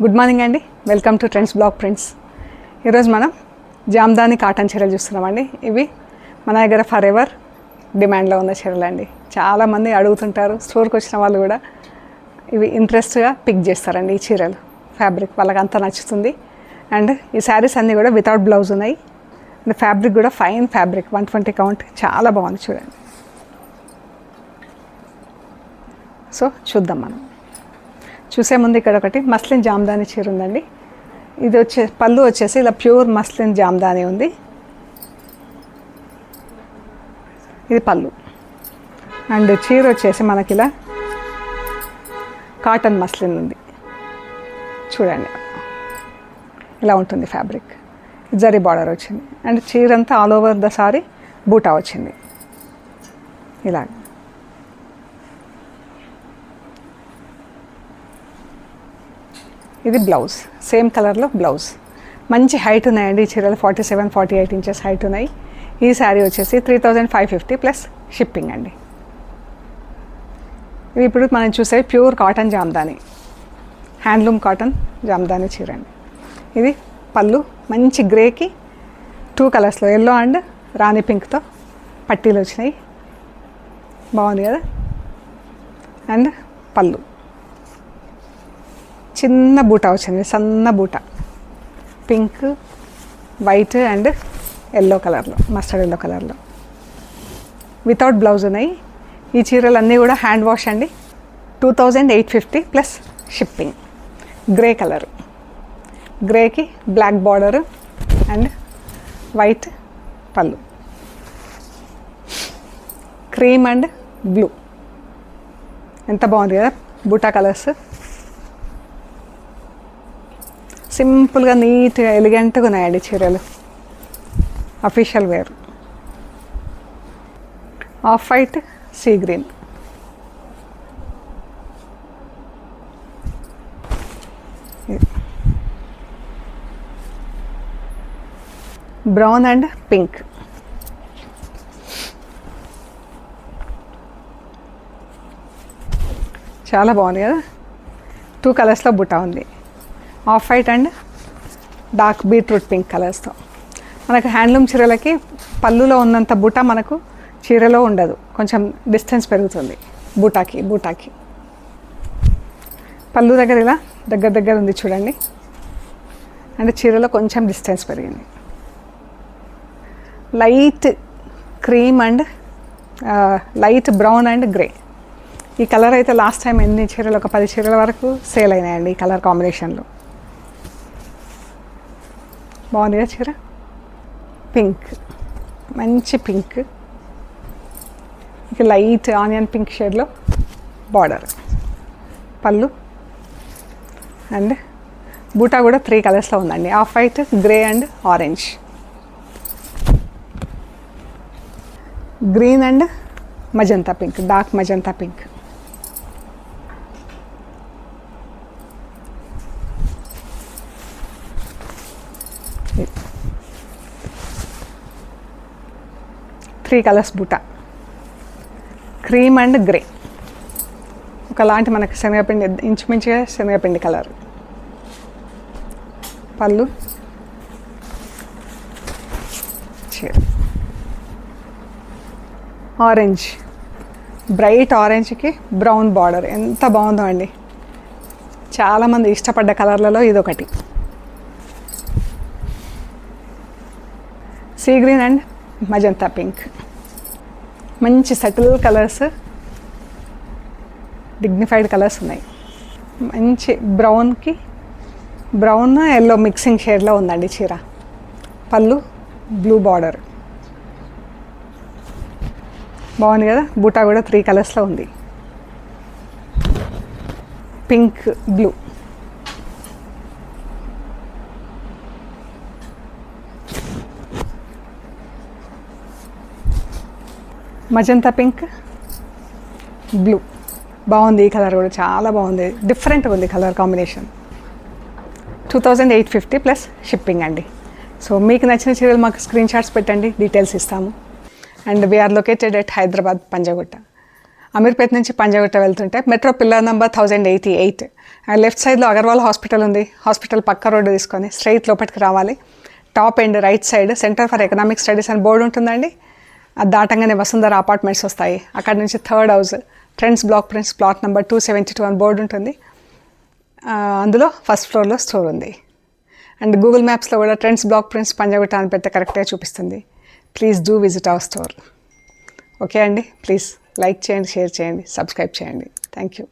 Good morning అండి, welcome to trends blog prints. ఈరోజు మనం జామ్దాని కాటన్ చీరలు చూస్తున్నామండి. ఇవి మన దగ్గర ఫర్ ఎవర్ డిమాండ్లో ఉన్న చీరలు అండి. చాలామంది అడుగుతుంటారు, స్టోర్కి వచ్చిన వాళ్ళు కూడా ఇవి ఇంట్రెస్ట్గా పిక్ చేస్తారండి. ఈ చీరలు ఫ్యాబ్రిక్ వాళ్ళకి అంతా నచ్చుతుంది. అండ్ ఈ శారీస్ అన్నీ కూడా వితౌట్ బ్లౌజ్ ఉన్నాయి. అండ్ ఫ్యాబ్రిక్ కూడా ఫైన్ ఫ్యాబ్రిక్, 120 కౌంట్, చాలా బాగుంది చూడండి. సో చూద్దాం. మనం చూసే ముందు ఇక్కడ ఒకటి మస్లిన్ జామ్దాని చీర ఉందండి. ఇది పళ్ళు వచ్చేసి ఇలా ప్యూర్ మస్లిన్ జామ్దాని ఉంది. ఇది పళ్ళు. అండ్ చీర వచ్చేసి మనకి ఇలా కాటన్ మస్లిన్ ఉంది చూడండి. ఇలా ఉంటుంది ఫ్యాబ్రిక్. జరీ బార్డర్ వచ్చింది. అండ్ చీర అంతా ఆల్ ఓవర్ ద సారీ బూటా వచ్చింది ఇలా. ఇది బ్లౌజ్, సేమ్ కలర్లో బ్లౌజ్. మంచి హైట్ ఉన్నాయండి ఈ చీరలు, 47-48 ఇంచెస్ హైట్ ఉన్నాయి. ఈ శారీ వచ్చేసి 3550 ప్లస్ షిప్పింగ్ అండి. ఇవి ఇప్పుడు మనం చూసేవి pure cotton Jamdani, handloom cotton Jamdani చీర అండి. ఇది పళ్ళు మంచి గ్రేకి 2 కలర్స్లో, ఎల్లో అండ్ రాణి పింక్తో పట్టీలు వచ్చినాయి. బాగుంది కదా. అండ్ పళ్ళు చిన్న బూటా వచ్చింది, సన్న బూటా, పింక్, వైట్ అండ్ ఎల్లో కలర్లో, మస్టర్డ్ ఎల్లో కలర్లో, వితౌట్ బ్లౌజ్ ఉన్నాయి. ఈ చీరలు అన్నీ కూడా హ్యాండ్ వాష్ అండి. 2850 ప్లస్ షిప్పింగ్. గ్రే కలర్, గ్రేకి బ్లాక్ బార్డరు అండ్ వైట్ పళ్ళు, క్రీమ్ అండ్ బ్లూ. ఎంత బాగుంది కదా బూటా కలర్స్. సింపుల్గా, నీట్గా, ఎలిగెంట్గా ఉన్నాయండి చీరలు. Official wear. Off white, sea green, brown and pink, చాలా బాగుంది కదా. 2 కలర్స్లో బుట్ట ఉంది. Off white and dark beetroot pink కలర్స్తో. మనకు హ్యాండ్లూమ్ చీరలకి పళ్ళులో ఉన్నంత బూటా మనకు చీరలో ఉండదు, కొంచెం డిస్టెన్స్ పెరుగుతుంది బూటాకి. పళ్ళు దగ్గర ఇలా దగ్గర ఉంది చూడండి. అంటే చీరలో కొంచెం డిస్టెన్స్ పెరిగింది. Light cream and light brown and grey. ఈ కలర్ అయితే లాస్ట్ టైం ఎన్ని చీరలు, ఒక 10 చీరల వరకు సేల్ అయినాయండి ఈ కలర్ కాంబినేషన్లో. బాగుంది కదా చీర. పింక్, మంచి పింక్, ఇక లైట్ ఆనియన్ పింక్ షేడ్లో బార్డర్, పళ్ళు అండ్ బూటా కూడా 3 కలర్స్లో ఉందండి. Off white, grey and orange, green and magenta pink, dark magenta pink, three colours బూటా, క్రీమ్ అండ్ గ్రే, ఒకలాంటి మనకి శనగపిండి, ఇంచుమించుగా శనగపిండి కలర్, పళ్ళు, చీర. ఆరెంజ్, బ్రైట్ ఆరెంజ్కి బ్రౌన్ బార్డర్, ఎంత బాగుందో అండి. చాలామంది ఇష్టపడ్డ కలర్లలో ఇదొకటి. Sea green and magenta pink, మంచి సటిల్ కలర్స్, డిగ్నిఫైడ్ కలర్స్ ఉన్నాయి. మంచి బ్రౌన్కి బ్రౌన్ ఎల్లో మిక్సింగ్ షేడ్లో ఉందండి చీర. పళ్ళు బ్లూ బార్డర్, బాగుంది కదా. బూటా కూడా 3 కలర్స్లో ఉంది. Pink, blue, magenta pink, blue. బాగుంది ఈ కలర్ కూడా, చాలా బాగుంది, డిఫరెంట్గా ఉంది కలర్ కాంబినేషన్. 2850 ప్లస్ షిప్పింగ్ అండి. సో మీకు నచ్చిన చీరలు మాకు స్క్రీన్ షాట్స్ పెట్టండి, డీటెయిల్స్ ఇస్తాము. And we are located at Hyderabad, Panjagutta. Ameerpet నుంచి పంజాగుట్ట వెళ్తుంటే మెట్రో పిల్లర్ నెంబర్ 1088 లెఫ్ట్ సైడ్లో అగర్వాల్ హాస్పిటల్ ఉంది. హాస్పిటల్ పక్క రోడ్డు తీసుకొని స్ట్రైట్ లోపలికి రావాలి. Top end right side centre for economic studies అని బోర్డు ఉంటుందండి. అది దాటంగానే వసుంధర అపార్ట్మెంట్స్ వస్తాయి. అక్కడ నుంచి third house trends block prints plot number 272 అని బోర్డు ఉంటుంది. అందులో ఫస్ట్ ఫ్లోర్లో స్టోర్ ఉంది. అండ్ గూగుల్ మ్యాప్స్లో కూడా ట్రెండ్స్ బ్లాక్ ప్రింట్స్ పంజాగుట్ట అని పెడితే కరెక్ట్గా చూపిస్తుంది. Please do visit our store. Okay అండి, ప్లీజ్ లైక్ చేయండి, షేర్ చేయండి, సబ్స్క్రైబ్ చేయండి. Thank you.